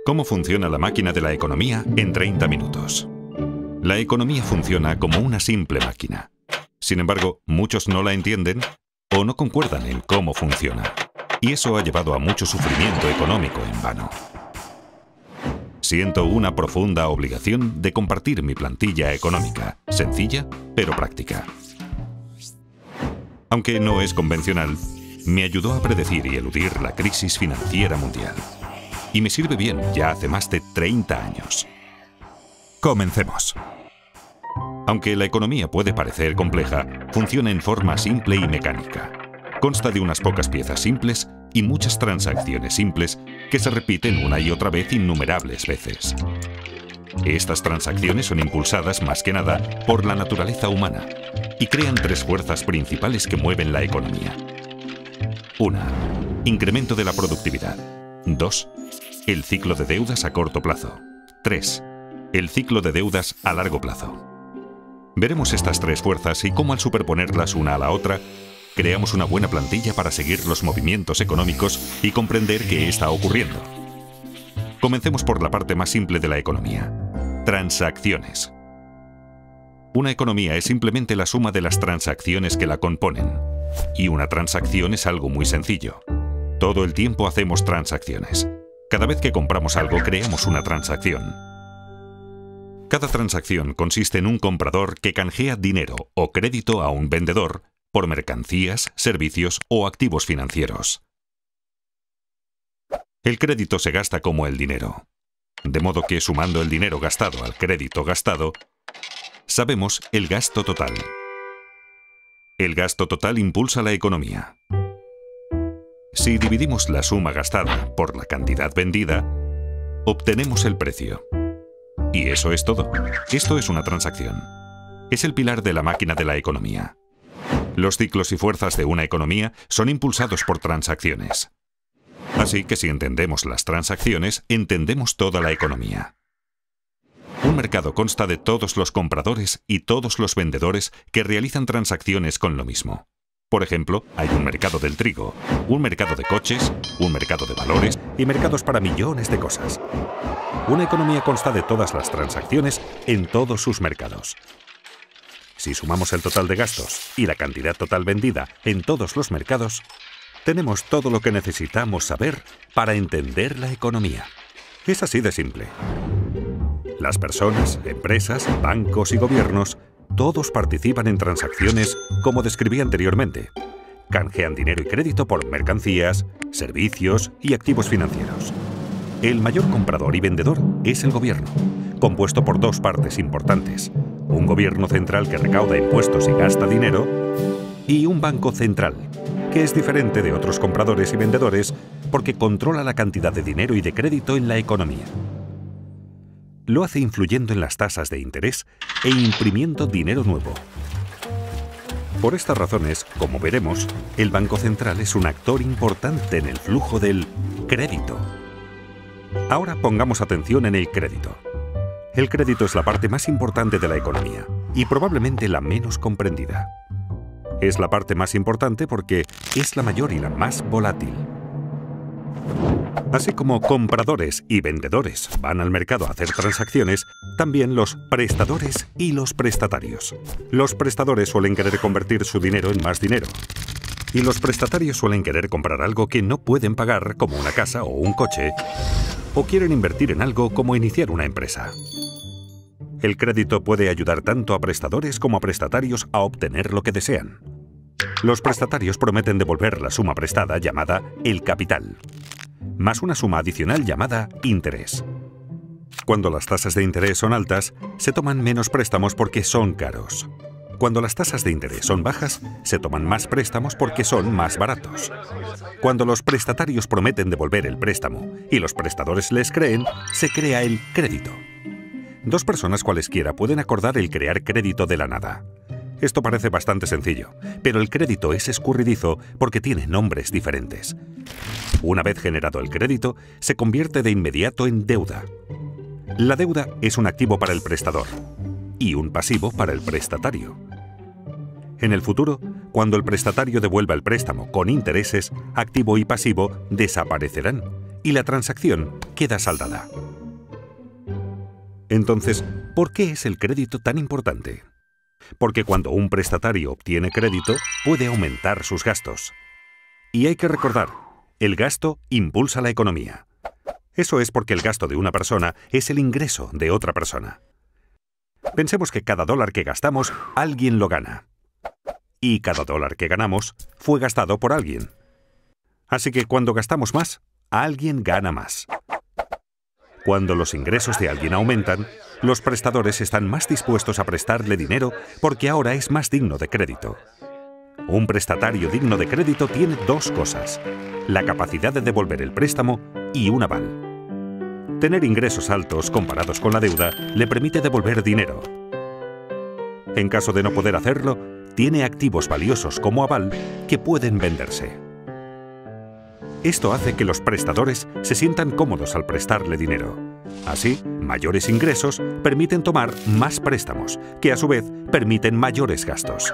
¿Cómo funciona la máquina de la economía en 30 minutos? La economía funciona como una simple máquina. Sin embargo, muchos no la entienden o no concuerdan en cómo funciona. Y eso ha llevado a mucho sufrimiento económico en vano. Siento una profunda obligación de compartir mi plantilla económica, sencilla pero práctica. Aunque no es convencional, me ayudó a predecir y eludir la crisis financiera mundial. Y me sirve bien ya hace más de 30 años. Comencemos. Aunque la economía puede parecer compleja, funciona en forma simple y mecánica. Consta de unas pocas piezas simples y muchas transacciones simples que se repiten una y otra vez innumerables veces. Estas transacciones son impulsadas más que nada por la naturaleza humana y crean tres fuerzas principales que mueven la economía. 1. Incremento de la productividad. 2. El ciclo de deudas a corto plazo. 3. El ciclo de deudas a largo plazo. Veremos estas tres fuerzas y cómo al superponerlas una a la otra, creamos una buena plantilla para seguir los movimientos económicos y comprender qué está ocurriendo. Comencemos por la parte más simple de la economía. Transacciones. Una economía es simplemente la suma de las transacciones que la componen. Y una transacción es algo muy sencillo. Todo el tiempo hacemos transacciones. Cada vez que compramos algo, creamos una transacción. Cada transacción consiste en un comprador que canjea dinero o crédito a un vendedor por mercancías, servicios o activos financieros. El crédito se gasta como el dinero. De modo que sumando el dinero gastado al crédito gastado, sabemos el gasto total. El gasto total impulsa la economía. Si dividimos la suma gastada por la cantidad vendida, obtenemos el precio. Y eso es todo. Esto es una transacción. Es el pilar de la máquina de la economía. Los ciclos y fuerzas de una economía son impulsados por transacciones. Así que si entendemos las transacciones, entendemos toda la economía. Un mercado consta de todos los compradores y todos los vendedores que realizan transacciones con lo mismo. Por ejemplo, hay un mercado del trigo, un mercado de coches, un mercado de valores y mercados para millones de cosas. Una economía consta de todas las transacciones en todos sus mercados. Si sumamos el total de gastos y la cantidad total vendida en todos los mercados, tenemos todo lo que necesitamos saber para entender la economía. Es así de simple. Las personas, empresas, bancos y gobiernos, todos participan en transacciones como describí anteriormente. Canjean dinero y crédito por mercancías, servicios y activos financieros. El mayor comprador y vendedor es el gobierno, compuesto por dos partes importantes. Un gobierno central que recauda impuestos y gasta dinero, y un banco central, que es diferente de otros compradores y vendedores porque controla la cantidad de dinero y de crédito en la economía. Lo hace influyendo en las tasas de interés e imprimiendo dinero nuevo. Por estas razones, como veremos, el Banco Central es un actor importante en el flujo del crédito. Ahora pongamos atención en el crédito. El crédito es la parte más importante de la economía y probablemente la menos comprendida. Es la parte más importante porque es la mayor y la más volátil. Así como compradores y vendedores van al mercado a hacer transacciones, también los prestadores y los prestatarios. Los prestadores suelen querer convertir su dinero en más dinero. Y los prestatarios suelen querer comprar algo que no pueden pagar, como una casa o un coche, o quieren invertir en algo como iniciar una empresa. El crédito puede ayudar tanto a prestadores como a prestatarios a obtener lo que desean. Los prestatarios prometen devolver la suma prestada llamada el capital, más una suma adicional llamada interés. Cuando las tasas de interés son altas, se toman menos préstamos porque son caros. Cuando las tasas de interés son bajas, se toman más préstamos porque son más baratos. Cuando los prestatarios prometen devolver el préstamo y los prestadores les creen, se crea el crédito. Dos personas cualesquiera pueden acordar el crear crédito de la nada. Esto parece bastante sencillo, pero el crédito es escurridizo porque tiene nombres diferentes. Una vez generado el crédito, se convierte de inmediato en deuda. La deuda es un activo para el prestador y un pasivo para el prestatario. En el futuro, cuando el prestatario devuelva el préstamo con intereses, activo y pasivo desaparecerán y la transacción queda saldada. Entonces, ¿por qué es el crédito tan importante? Porque cuando un prestatario obtiene crédito, puede aumentar sus gastos. Y hay que recordar, el gasto impulsa la economía. Eso es porque el gasto de una persona es el ingreso de otra persona. Pensemos que cada dólar que gastamos, alguien lo gana. Y cada dólar que ganamos fue gastado por alguien. Así que cuando gastamos más, alguien gana más. Cuando los ingresos de alguien aumentan, los prestadores están más dispuestos a prestarle dinero porque ahora es más digno de crédito. Un prestatario digno de crédito tiene dos cosas: la capacidad de devolver el préstamo y un aval. Tener ingresos altos comparados con la deuda le permite devolver dinero. En caso de no poder hacerlo, tiene activos valiosos como aval que pueden venderse. Esto hace que los prestadores se sientan cómodos al prestarle dinero. Así, mayores ingresos permiten tomar más préstamos, que a su vez permiten mayores gastos.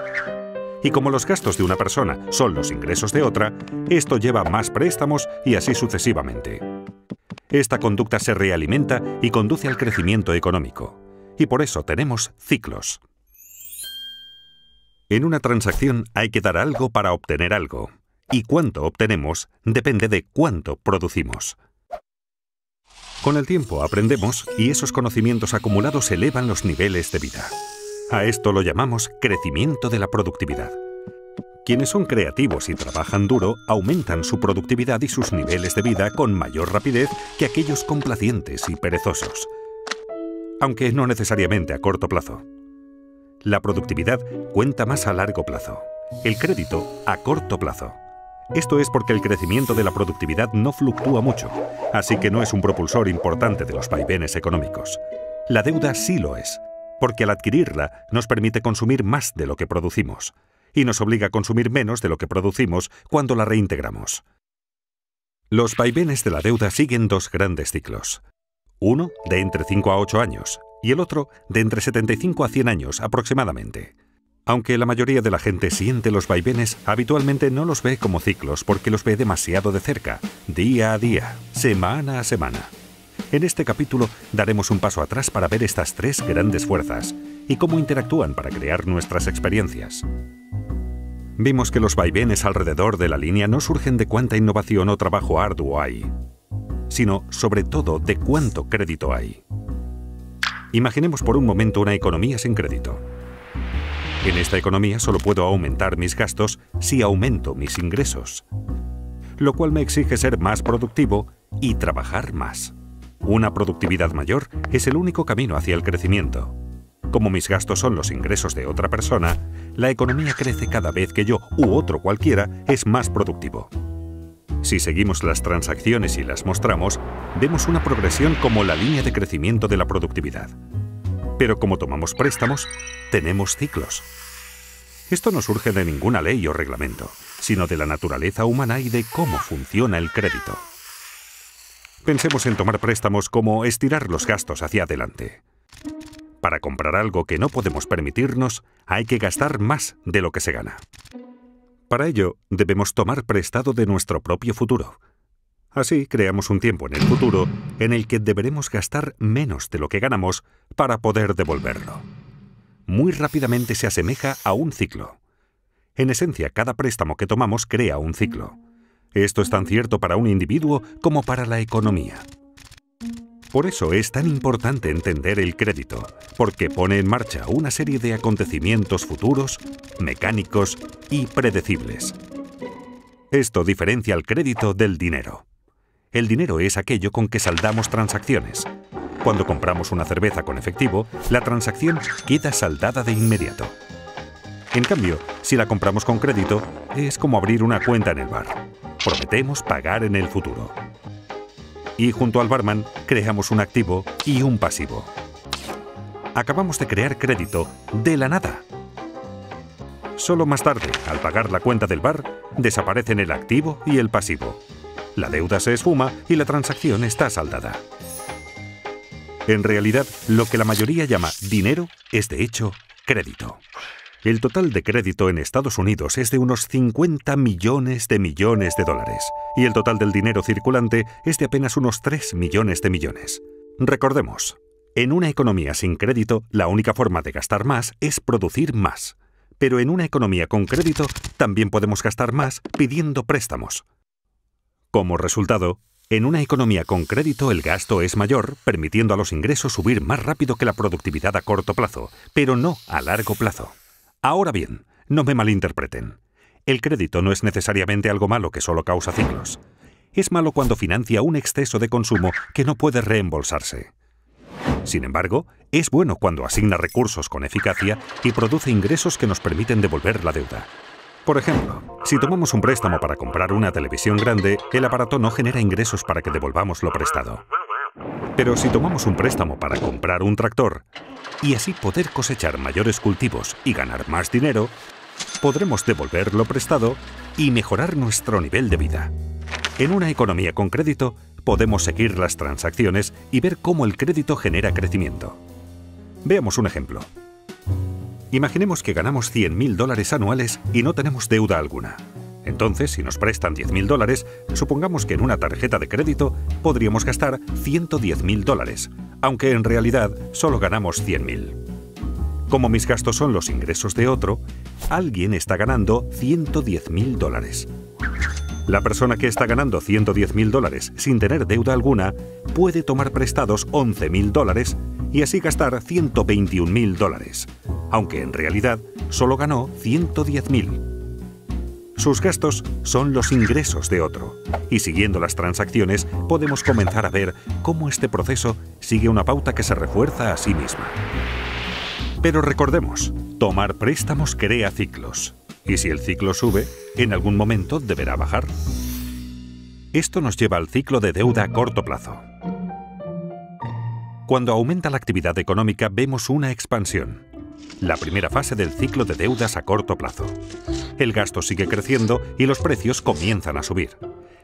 Y como los gastos de una persona son los ingresos de otra, esto lleva a más préstamos y así sucesivamente. Esta conducta se realimenta y conduce al crecimiento económico. Y por eso tenemos ciclos. En una transacción hay que dar algo para obtener algo. Y cuánto obtenemos depende de cuánto producimos. Con el tiempo aprendemos y esos conocimientos acumulados elevan los niveles de vida. A esto lo llamamos crecimiento de la productividad. Quienes son creativos y trabajan duro aumentan su productividad y sus niveles de vida con mayor rapidez que aquellos complacientes y perezosos. Aunque no necesariamente a corto plazo. La productividad cuenta más a largo plazo. El crédito a corto plazo. Esto es porque el crecimiento de la productividad no fluctúa mucho, así que no es un propulsor importante de los vaivenes económicos. La deuda sí lo es, porque al adquirirla nos permite consumir más de lo que producimos, y nos obliga a consumir menos de lo que producimos cuando la reintegramos. Los vaivenes de la deuda siguen dos grandes ciclos. Uno de entre 5 a 8 años, y el otro de entre 75 a 100 años aproximadamente. Aunque la mayoría de la gente siente los vaivenes, habitualmente no los ve como ciclos porque los ve demasiado de cerca, día a día, semana a semana. En este capítulo daremos un paso atrás para ver estas tres grandes fuerzas y cómo interactúan para crear nuestras experiencias. Vimos que los vaivenes alrededor de la línea no surgen de cuánta innovación o trabajo arduo hay, sino sobre todo de cuánto crédito hay. Imaginemos por un momento una economía sin crédito. En esta economía solo puedo aumentar mis gastos si aumento mis ingresos, lo cual me exige ser más productivo y trabajar más. Una productividad mayor es el único camino hacia el crecimiento. Como mis gastos son los ingresos de otra persona, la economía crece cada vez que yo u otro cualquiera es más productivo. Si seguimos las transacciones y las mostramos, vemos una progresión como la línea de crecimiento de la productividad. Pero como tomamos préstamos, tenemos ciclos. Esto no surge de ninguna ley o reglamento, sino de la naturaleza humana y de cómo funciona el crédito. Pensemos en tomar préstamos como estirar los gastos hacia adelante. Para comprar algo que no podemos permitirnos, hay que gastar más de lo que se gana. Para ello, debemos tomar prestado de nuestro propio futuro. Así creamos un tiempo en el futuro en el que deberemos gastar menos de lo que ganamos para poder devolverlo. Muy rápidamente se asemeja a un ciclo. En esencia, cada préstamo que tomamos crea un ciclo. Esto es tan cierto para un individuo como para la economía. Por eso es tan importante entender el crédito, porque pone en marcha una serie de acontecimientos futuros, mecánicos y predecibles. Esto diferencia al crédito del dinero. El dinero es aquello con que saldamos transacciones. Cuando compramos una cerveza con efectivo, la transacción queda saldada de inmediato. En cambio, si la compramos con crédito, es como abrir una cuenta en el bar. Prometemos pagar en el futuro. Y junto al barman, creamos un activo y un pasivo. Acabamos de crear crédito de la nada. Solo más tarde, al pagar la cuenta del bar, desaparecen el activo y el pasivo. La deuda se esfuma y la transacción está saldada. En realidad, lo que la mayoría llama dinero es de hecho crédito. El total de crédito en Estados Unidos es de unos 50 millones de dólares, y el total del dinero circulante es de apenas unos 3 millones de millones. Recordemos, en una economía sin crédito, la única forma de gastar más es producir más. Pero en una economía con crédito, también podemos gastar más pidiendo préstamos. Como resultado, en una economía con crédito el gasto es mayor, permitiendo a los ingresos subir más rápido que la productividad a corto plazo, pero no a largo plazo. Ahora bien, no me malinterpreten. El crédito no es necesariamente algo malo que solo causa ciclos. Es malo cuando financia un exceso de consumo que no puede reembolsarse. Sin embargo, es bueno cuando asigna recursos con eficacia y produce ingresos que nos permiten devolver la deuda. Por ejemplo, si tomamos un préstamo para comprar una televisión grande, el aparato no genera ingresos para que devolvamos lo prestado. Pero si tomamos un préstamo para comprar un tractor, y así poder cosechar mayores cultivos y ganar más dinero, podremos devolver lo prestado y mejorar nuestro nivel de vida. En una economía con crédito, podemos seguir las transacciones y ver cómo el crédito genera crecimiento. Veamos un ejemplo. Imaginemos que ganamos $100.000 anuales y no tenemos deuda alguna. Entonces, si nos prestan $10.000, supongamos que en una tarjeta de crédito podríamos gastar $110.000, aunque en realidad solo ganamos $100.000. Como mis gastos son los ingresos de otro, alguien está ganando $110.000. La persona que está ganando $110.000 sin tener deuda alguna puede tomar prestados $11.000 y así gastar $121.000, aunque en realidad solo ganó $110.000. Sus gastos son los ingresos de otro, y siguiendo las transacciones podemos comenzar a ver cómo este proceso sigue una pauta que se refuerza a sí misma. Pero recordemos, tomar préstamos crea ciclos, y si el ciclo sube, en algún momento deberá bajar. Esto nos lleva al ciclo de deuda a corto plazo. Cuando aumenta la actividad económica vemos una expansión. La primera fase del ciclo de deudas a corto plazo. El gasto sigue creciendo y los precios comienzan a subir.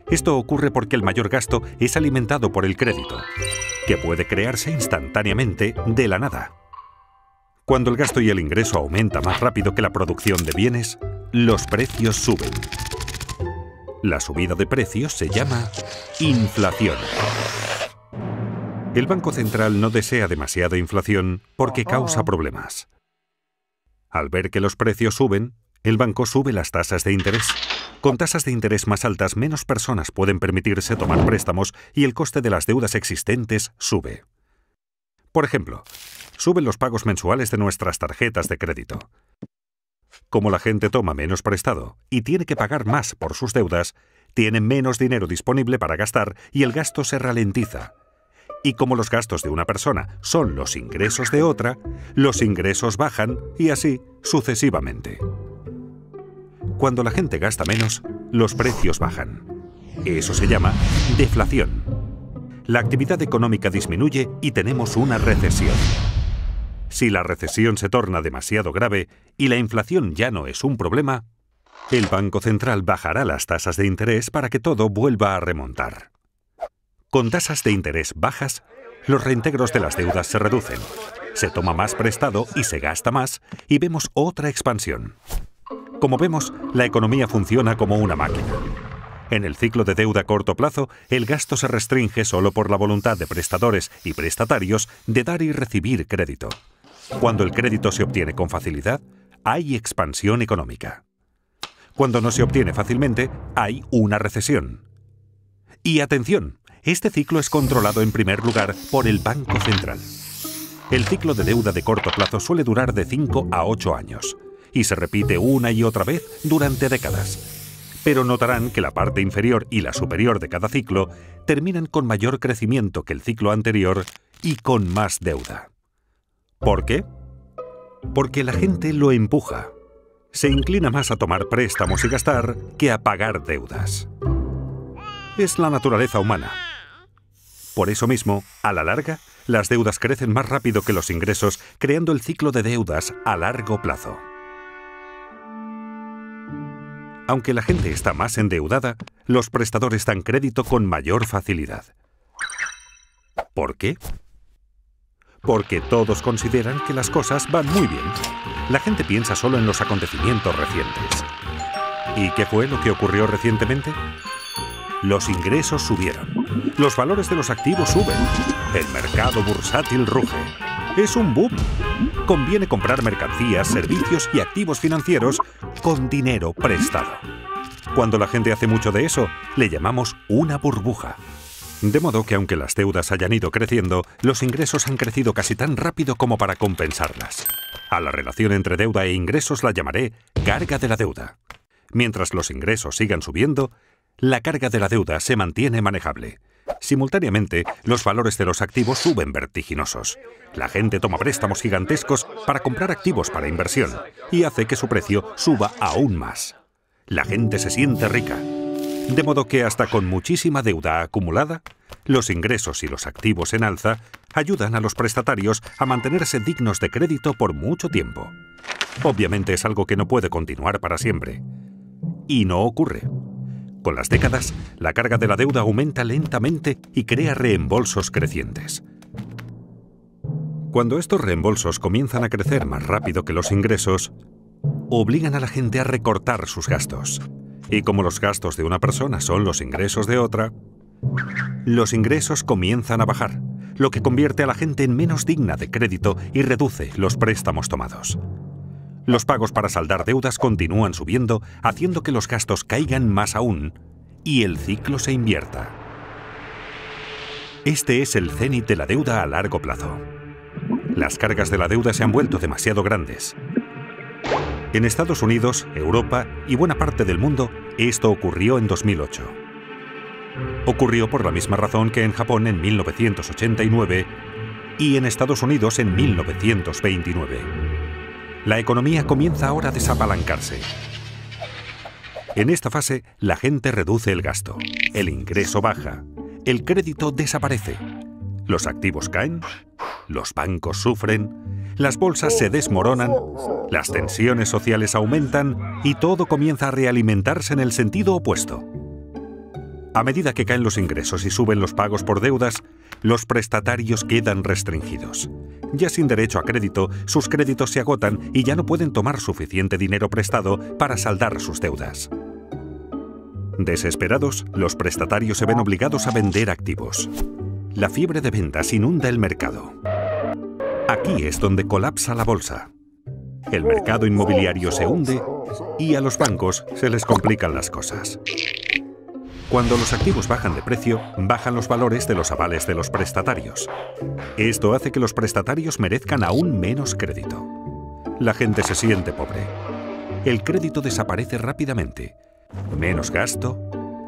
Esto ocurre porque el mayor gasto es alimentado por el crédito, que puede crearse instantáneamente de la nada. Cuando el gasto y el ingreso aumenta más rápido que la producción de bienes, los precios suben. La subida de precios se llama inflación. El Banco Central no desea demasiada inflación porque causa problemas. Al ver que los precios suben, el banco sube las tasas de interés. Con tasas de interés más altas, menos personas pueden permitirse tomar préstamos y el coste de las deudas existentes sube. Por ejemplo, suben los pagos mensuales de nuestras tarjetas de crédito. Como la gente toma menos prestado y tiene que pagar más por sus deudas, tienen menos dinero disponible para gastar y el gasto se ralentiza. Y como los gastos de una persona son los ingresos de otra, los ingresos bajan y así sucesivamente. Cuando la gente gasta menos, los precios bajan. Eso se llama deflación. La actividad económica disminuye y tenemos una recesión. Si la recesión se torna demasiado grave y la inflación ya no es un problema, el Banco Central bajará las tasas de interés para que todo vuelva a remontar. Con tasas de interés bajas, los reintegros de las deudas se reducen, se toma más prestado y se gasta más, y vemos otra expansión. Como vemos, la economía funciona como una máquina. En el ciclo de deuda a corto plazo, el gasto se restringe solo por la voluntad de prestadores y prestatarios de dar y recibir crédito. Cuando el crédito se obtiene con facilidad, hay expansión económica. Cuando no se obtiene fácilmente, hay una recesión. Y atención, este ciclo es controlado en primer lugar por el Banco Central. El ciclo de deuda de corto plazo suele durar de 5 a 8 años y se repite una y otra vez durante décadas. Pero notarán que la parte inferior y la superior de cada ciclo terminan con mayor crecimiento que el ciclo anterior y con más deuda. ¿Por qué? Porque la gente lo empuja. Se inclina más a tomar préstamos y gastar que a pagar deudas. Es la naturaleza humana. Por eso mismo, a la larga, las deudas crecen más rápido que los ingresos, creando el ciclo de deudas a largo plazo. Aunque la gente está más endeudada, los prestadores dan crédito con mayor facilidad. ¿Por qué? porque todos consideran que las cosas van muy bien. La gente piensa solo en los acontecimientos recientes. ¿Y qué fue lo que ocurrió recientemente? Los ingresos subieron. Los valores de los activos suben. El mercado bursátil ruge. Es un boom. Conviene comprar mercancías, servicios y activos financieros con dinero prestado. Cuando la gente hace mucho de eso, le llamamos una burbuja. De modo que aunque las deudas hayan ido creciendo, los ingresos han crecido casi tan rápido como para compensarlas. A la relación entre deuda e ingresos la llamaré carga de la deuda. Mientras los ingresos sigan subiendo, la carga de la deuda se mantiene manejable. Simultáneamente, los valores de los activos suben vertiginosos. La gente toma préstamos gigantescos para comprar activos para inversión y hace que su precio suba aún más. La gente se siente rica. De modo que hasta con muchísima deuda acumulada, los ingresos y los activos en alza ayudan a los prestatarios a mantenerse dignos de crédito por mucho tiempo. Obviamente es algo que no puede continuar para siempre. Y no ocurre. Con las décadas, la carga de la deuda aumenta lentamente y crea reembolsos crecientes. Cuando estos reembolsos comienzan a crecer más rápido que los ingresos, obligan a la gente a recortar sus gastos. Y como los gastos de una persona son los ingresos de otra, los ingresos comienzan a bajar, lo que convierte a la gente en menos digna de crédito y reduce los préstamos tomados. Los pagos para saldar deudas continúan subiendo, haciendo que los gastos caigan más aún y el ciclo se invierta. Este es el cenit de la deuda a largo plazo. Las cargas de la deuda se han vuelto demasiado grandes. En Estados Unidos, Europa y buena parte del mundo, esto ocurrió en 2008. Ocurrió por la misma razón que en Japón en 1989 y en Estados Unidos en 1929. La economía comienza ahora a desapalancarse. En esta fase, la gente reduce el gasto, el ingreso baja, el crédito desaparece, los activos caen, los bancos sufren, las bolsas se desmoronan, las tensiones sociales aumentan y todo comienza a realimentarse en el sentido opuesto. A medida que caen los ingresos y suben los pagos por deudas, los prestatarios quedan restringidos. Ya sin derecho a crédito, sus créditos se agotan y ya no pueden tomar suficiente dinero prestado para saldar sus deudas. Desesperados, los prestatarios se ven obligados a vender activos. La fiebre de ventas inunda el mercado. Aquí es donde colapsa la bolsa. El mercado inmobiliario se hunde y a los bancos se les complican las cosas. Cuando los activos bajan de precio, bajan los valores de los avales de los prestatarios. Esto hace que los prestatarios merezcan aún menos crédito. La gente se siente pobre. El crédito desaparece rápidamente. Menos gasto,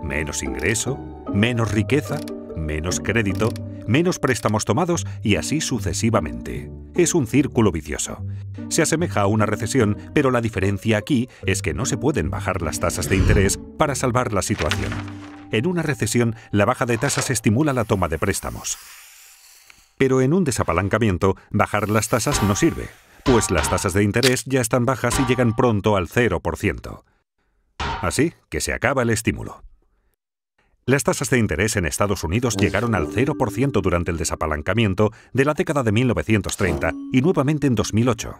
menos ingreso, menos riqueza, menos crédito, menos préstamos tomados y así sucesivamente. Es un círculo vicioso. Se asemeja a una recesión, pero la diferencia aquí es que no se pueden bajar las tasas de interés para salvar la situación. En una recesión, la baja de tasas estimula la toma de préstamos. Pero en un desapalancamiento, bajar las tasas no sirve, pues las tasas de interés ya están bajas y llegan pronto al 0%. Así que se acaba el estímulo. Las tasas de interés en Estados Unidos llegaron al 0% durante el desapalancamiento de la década de 1930 y nuevamente en 2008.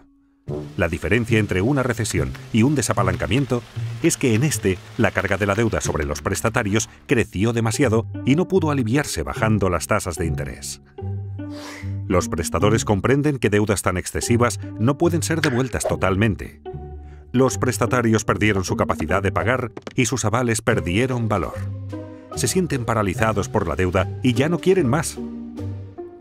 La diferencia entre una recesión y un desapalancamiento es que en este, la carga de la deuda sobre los prestatarios creció demasiado y no pudo aliviarse bajando las tasas de interés. Los prestadores comprenden que deudas tan excesivas no pueden ser devueltas totalmente. Los prestatarios perdieron su capacidad de pagar y sus avales perdieron valor. Se sienten paralizados por la deuda y ya no quieren más.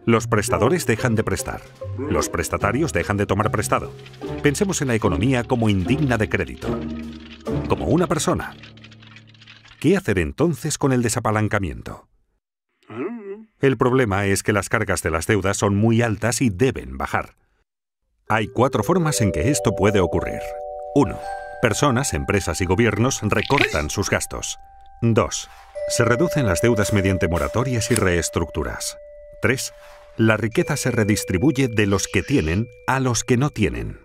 Los prestadores dejan de prestar. Los prestatarios dejan de tomar prestado. Pensemos en la economía como indigna de crédito. Como una persona. ¿Qué hacer entonces con el desapalancamiento? El problema es que las cargas de las deudas son muy altas y deben bajar. Hay 4 formas en que esto puede ocurrir. 1. Personas, empresas y gobiernos recortan sus gastos. 2. Se reducen las deudas mediante moratorias y reestructuras. 3. La riqueza se redistribuye de los que tienen a los que no tienen.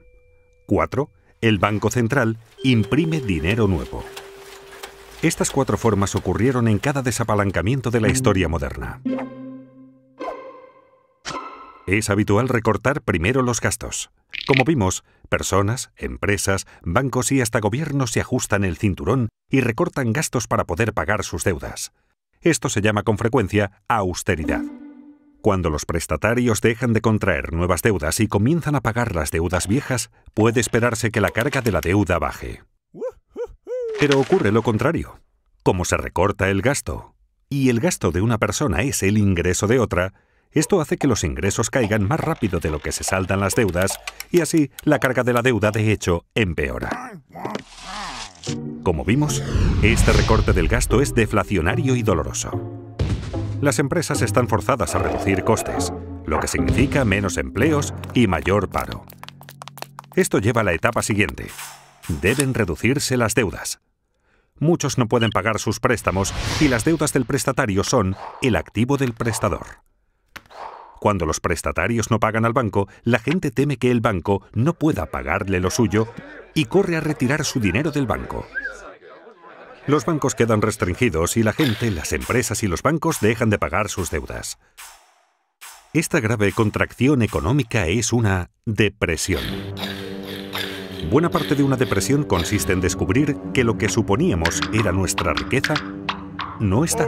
4. El Banco Central imprime dinero nuevo. Estas 4 formas ocurrieron en cada desapalancamiento de la historia moderna. Es habitual recortar primero los gastos. Como vimos, personas, empresas, bancos y hasta gobiernos se ajustan el cinturón y recortan gastos para poder pagar sus deudas. Esto se llama con frecuencia austeridad. Cuando los prestatarios dejan de contraer nuevas deudas y comienzan a pagar las deudas viejas, puede esperarse que la carga de la deuda baje. Pero ocurre lo contrario. Como se recorta el gasto, y el gasto de una persona es el ingreso de otra, esto hace que los ingresos caigan más rápido de lo que se saldan las deudas, y así la carga de la deuda, de hecho, empeora. Como vimos, este recorte del gasto es deflacionario y doloroso. Las empresas están forzadas a reducir costes, lo que significa menos empleos y mayor paro. Esto lleva a la etapa siguiente. Deben reducirse las deudas. Muchos no pueden pagar sus préstamos y las deudas del prestatario son el activo del prestador. Cuando los prestatarios no pagan al banco, la gente teme que el banco no pueda pagarle lo suyo y corre a retirar su dinero del banco. Los bancos quedan restringidos y la gente, las empresas y los bancos dejan de pagar sus deudas. Esta grave contracción económica es una depresión. Buena parte de una depresión consiste en descubrir que lo que suponíamos era nuestra riqueza no está.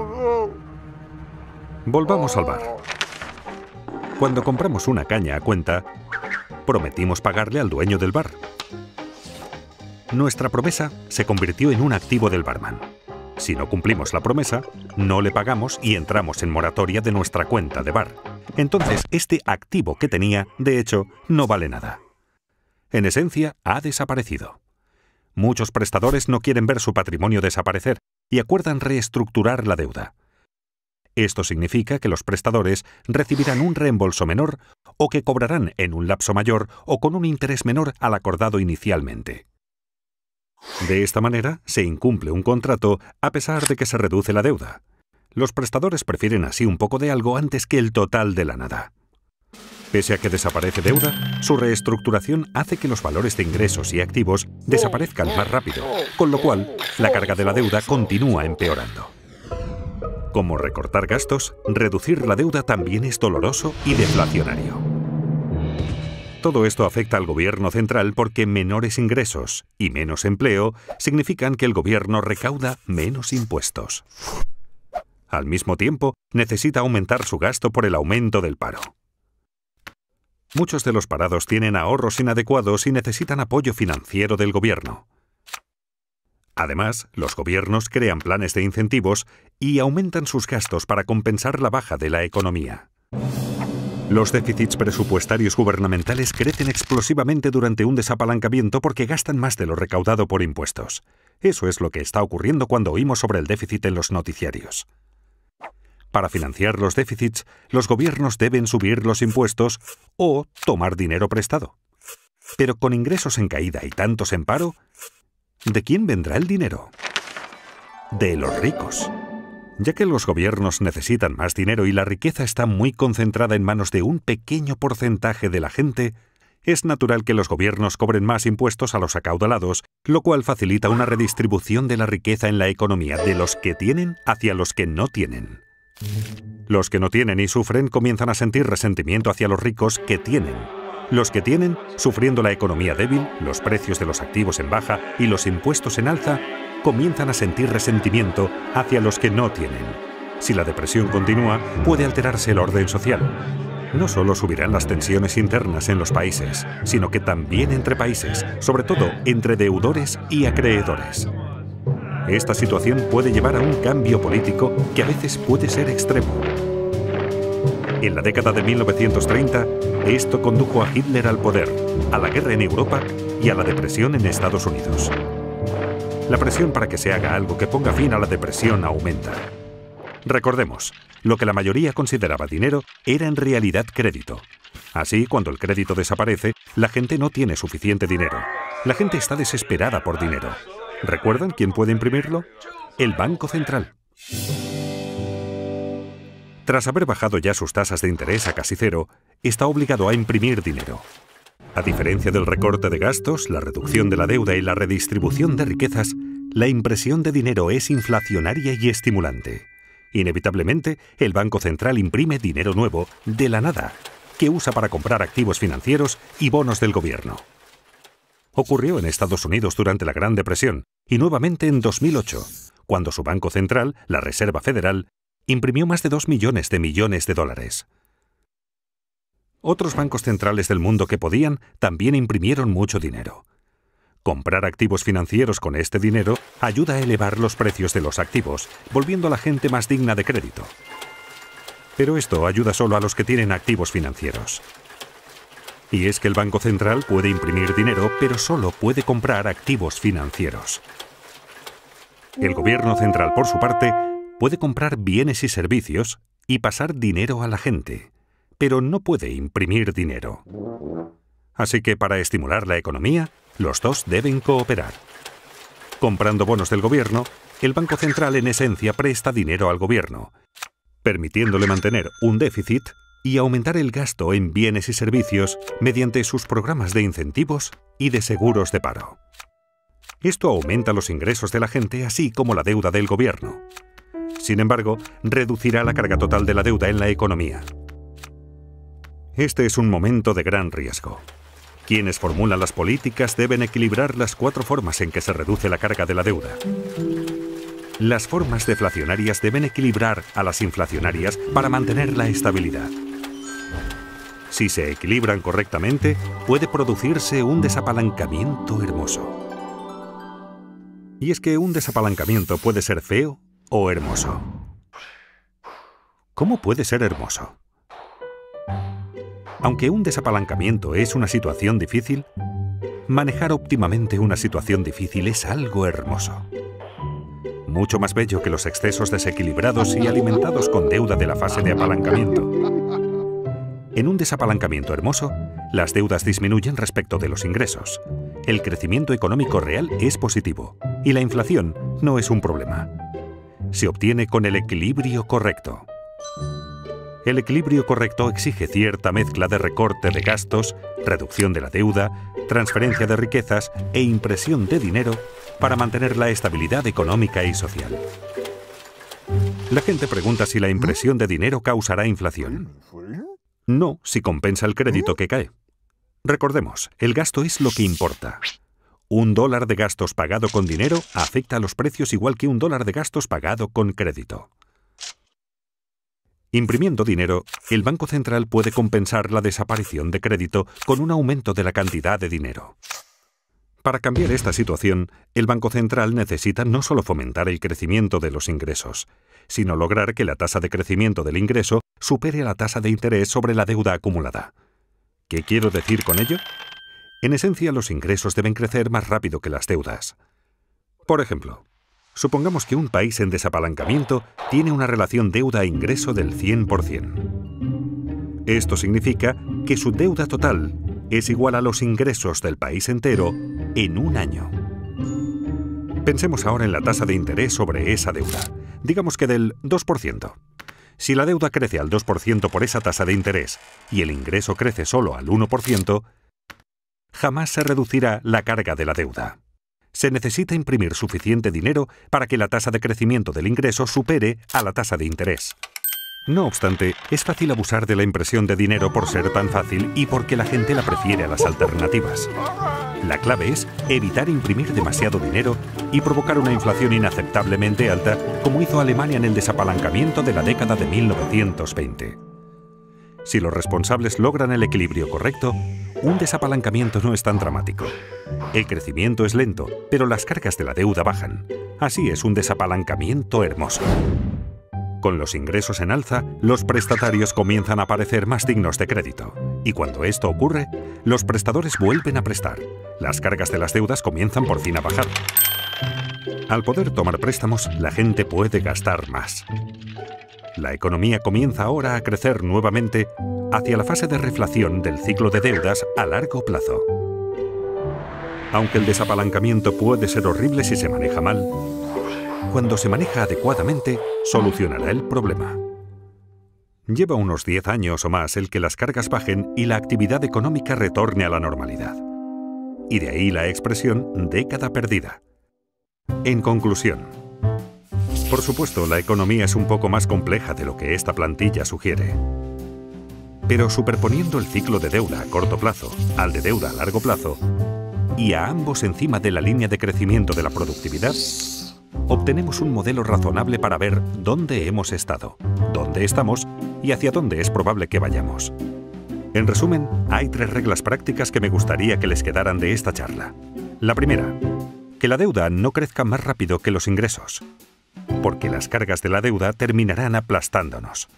Volvamos al bar. Cuando compramos una caña a cuenta, prometimos pagarle al dueño del bar. Nuestra promesa se convirtió en un activo del barman. Si no cumplimos la promesa, no le pagamos y entramos en moratoria de nuestra cuenta de bar. Entonces, este activo que tenía, de hecho, no vale nada. En esencia, ha desaparecido. Muchos prestadores no quieren ver su patrimonio desaparecer y acuerdan reestructurar la deuda. Esto significa que los prestadores recibirán un reembolso menor o que cobrarán en un lapso mayor o con un interés menor al acordado inicialmente. De esta manera, se incumple un contrato a pesar de que se reduce la deuda. Los prestadores prefieren así un poco de algo antes que el total de la nada. Pese a que desaparece deuda, su reestructuración hace que los valores de ingresos y activos desaparezcan más rápido, con lo cual la carga de la deuda continúa empeorando. Como recortar gastos, reducir la deuda también es doloroso y deflacionario. Todo esto afecta al gobierno central porque menores ingresos y menos empleo significan que el gobierno recauda menos impuestos. Al mismo tiempo, necesita aumentar su gasto por el aumento del paro. Muchos de los parados tienen ahorros inadecuados y necesitan apoyo financiero del gobierno. Además, los gobiernos crean planes de incentivos y aumentan sus gastos para compensar la baja de la economía. Los déficits presupuestarios gubernamentales crecen explosivamente durante un desapalancamiento porque gastan más de lo recaudado por impuestos. Eso es lo que está ocurriendo cuando oímos sobre el déficit en los noticiarios. Para financiar los déficits, los gobiernos deben subir los impuestos o tomar dinero prestado. Pero con ingresos en caída y tantos en paro, ¿de quién vendrá el dinero? De los ricos. Ya que los gobiernos necesitan más dinero y la riqueza está muy concentrada en manos de un pequeño porcentaje de la gente, es natural que los gobiernos cobren más impuestos a los acaudalados, lo cual facilita una redistribución de la riqueza en la economía de los que tienen hacia los que no tienen. Los que no tienen y sufren comienzan a sentir resentimiento hacia los ricos que tienen. Los que tienen, sufriendo la economía débil, los precios de los activos en baja y los impuestos en alza, comienzan a sentir resentimiento hacia los que no tienen. Si la depresión continúa, puede alterarse el orden social. No solo subirán las tensiones internas en los países, sino que también entre países, sobre todo entre deudores y acreedores. Esta situación puede llevar a un cambio político que a veces puede ser extremo. En la década de 1930, esto condujo a Hitler al poder, a la guerra en Europa y a la depresión en Estados Unidos. La presión para que se haga algo que ponga fin a la depresión aumenta. Recordemos, lo que la mayoría consideraba dinero era en realidad crédito. Así, cuando el crédito desaparece, la gente no tiene suficiente dinero. La gente está desesperada por dinero. ¿Recuerdan quién puede imprimirlo? El Banco Central. Tras haber bajado ya sus tasas de interés a casi cero, está obligado a imprimir dinero. A diferencia del recorte de gastos, la reducción de la deuda y la redistribución de riquezas, la impresión de dinero es inflacionaria y estimulante. Inevitablemente, el Banco Central imprime dinero nuevo de la nada que usa para comprar activos financieros y bonos del gobierno. Ocurrió en Estados Unidos durante la Gran Depresión y nuevamente en 2008, cuando su Banco Central, la Reserva Federal, imprimió más de 2 millones de dólares. Otros bancos centrales del mundo que podían también imprimieron mucho dinero. Comprar activos financieros con este dinero ayuda a elevar los precios de los activos, volviendo a la gente más digna de crédito. Pero esto ayuda solo a los que tienen activos financieros. Y es que el Banco Central puede imprimir dinero, pero solo puede comprar activos financieros. El Gobierno Central, por su parte, puede comprar bienes y servicios y pasar dinero a la gente, pero no puede imprimir dinero. Así que para estimular la economía, los dos deben cooperar. Comprando bonos del gobierno, el Banco Central en esencia presta dinero al gobierno, permitiéndole mantener un déficit y aumentar el gasto en bienes y servicios mediante sus programas de incentivos y de seguros de paro. Esto aumenta los ingresos de la gente, así como la deuda del gobierno. Sin embargo, reducirá la carga total de la deuda en la economía. Este es un momento de gran riesgo. Quienes formulan las políticas deben equilibrar las 4 formas en que se reduce la carga de la deuda. Las formas deflacionarias deben equilibrar a las inflacionarias para mantener la estabilidad. Si se equilibran correctamente, puede producirse un desapalancamiento hermoso. Y es que un desapalancamiento puede ser feo o hermoso. ¿Cómo puede ser hermoso? Aunque un desapalancamiento es una situación difícil, manejar óptimamente una situación difícil es algo hermoso. Mucho más bello que los excesos desequilibrados y alimentados con deuda de la fase de apalancamiento. En un desapalancamiento hermoso, las deudas disminuyen respecto de los ingresos. El crecimiento económico real es positivo y la inflación no es un problema. Se obtiene con el equilibrio correcto. El equilibrio correcto exige cierta mezcla de recorte de gastos, reducción de la deuda, transferencia de riquezas e impresión de dinero para mantener la estabilidad económica y social. La gente pregunta si la impresión de dinero causará inflación. No, si compensa el crédito que cae. Recordemos, el gasto es lo que importa. $1 de gastos pagado con dinero afecta a los precios igual que $1 de gastos pagado con crédito. Imprimiendo dinero, el Banco Central puede compensar la desaparición de crédito con un aumento de la cantidad de dinero. Para cambiar esta situación, el Banco Central necesita no solo fomentar el crecimiento de los ingresos, sino lograr que la tasa de crecimiento del ingreso supere a la tasa de interés sobre la deuda acumulada. ¿Qué quiero decir con ello? En esencia, los ingresos deben crecer más rápido que las deudas. Por ejemplo, supongamos que un país en desapalancamiento tiene una relación deuda-ingreso del 100%. Esto significa que su deuda total es igual a los ingresos del país entero en un año. Pensemos ahora en la tasa de interés sobre esa deuda, digamos que del 2%. Si la deuda crece al 2% por esa tasa de interés y el ingreso crece solo al 1%, jamás se reducirá la carga de la deuda. Se necesita imprimir suficiente dinero para que la tasa de crecimiento del ingreso supere a la tasa de interés. No obstante, es fácil abusar de la impresión de dinero por ser tan fácil y porque la gente la prefiere a las alternativas. La clave es evitar imprimir demasiado dinero y provocar una inflación inaceptablemente alta, como hizo Alemania en el desapalancamiento de la década de 1920. Si los responsables logran el equilibrio correcto, un desapalancamiento no es tan dramático. El crecimiento es lento, pero las cargas de la deuda bajan. Así es un desapalancamiento hermoso. Con los ingresos en alza, los prestatarios comienzan a parecer más dignos de crédito. Y cuando esto ocurre, los prestadores vuelven a prestar. Las cargas de las deudas comienzan por fin a bajar. Al poder tomar préstamos, la gente puede gastar más. La economía comienza ahora a crecer nuevamente hacia la fase de reflación del ciclo de deudas a largo plazo. Aunque el desapalancamiento puede ser horrible si se maneja mal, cuando se maneja adecuadamente, solucionará el problema. Lleva unos 10 años o más el que las cargas bajen y la actividad económica retorne a la normalidad. Y de ahí la expresión década perdida. En conclusión, por supuesto, la economía es un poco más compleja de lo que esta plantilla sugiere. Pero superponiendo el ciclo de deuda a corto plazo al de deuda a largo plazo, y a ambos encima de la línea de crecimiento de la productividad, obtenemos un modelo razonable para ver dónde hemos estado, dónde estamos y hacia dónde es probable que vayamos. En resumen, hay 3 reglas prácticas que me gustaría que les quedaran de esta charla. La primera, que la deuda no crezca más rápido que los ingresos, porque las cargas de la deuda terminarán aplastándonos.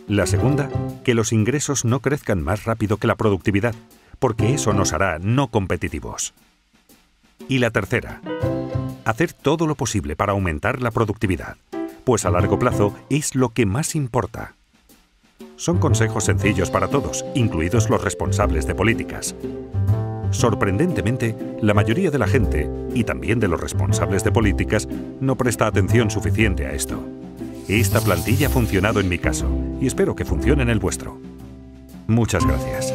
La segunda, que los ingresos no crezcan más rápido que la productividad, porque eso nos hará no competitivos. Y la tercera, hacer todo lo posible para aumentar la productividad, pues a largo plazo es lo que más importa. Son consejos sencillos para todos, incluidos los responsables de políticas. Sorprendentemente, la mayoría de la gente, y también de los responsables de políticas, no presta atención suficiente a esto. Esta plantilla ha funcionado en mi caso, y espero que funcione en el vuestro. Muchas gracias.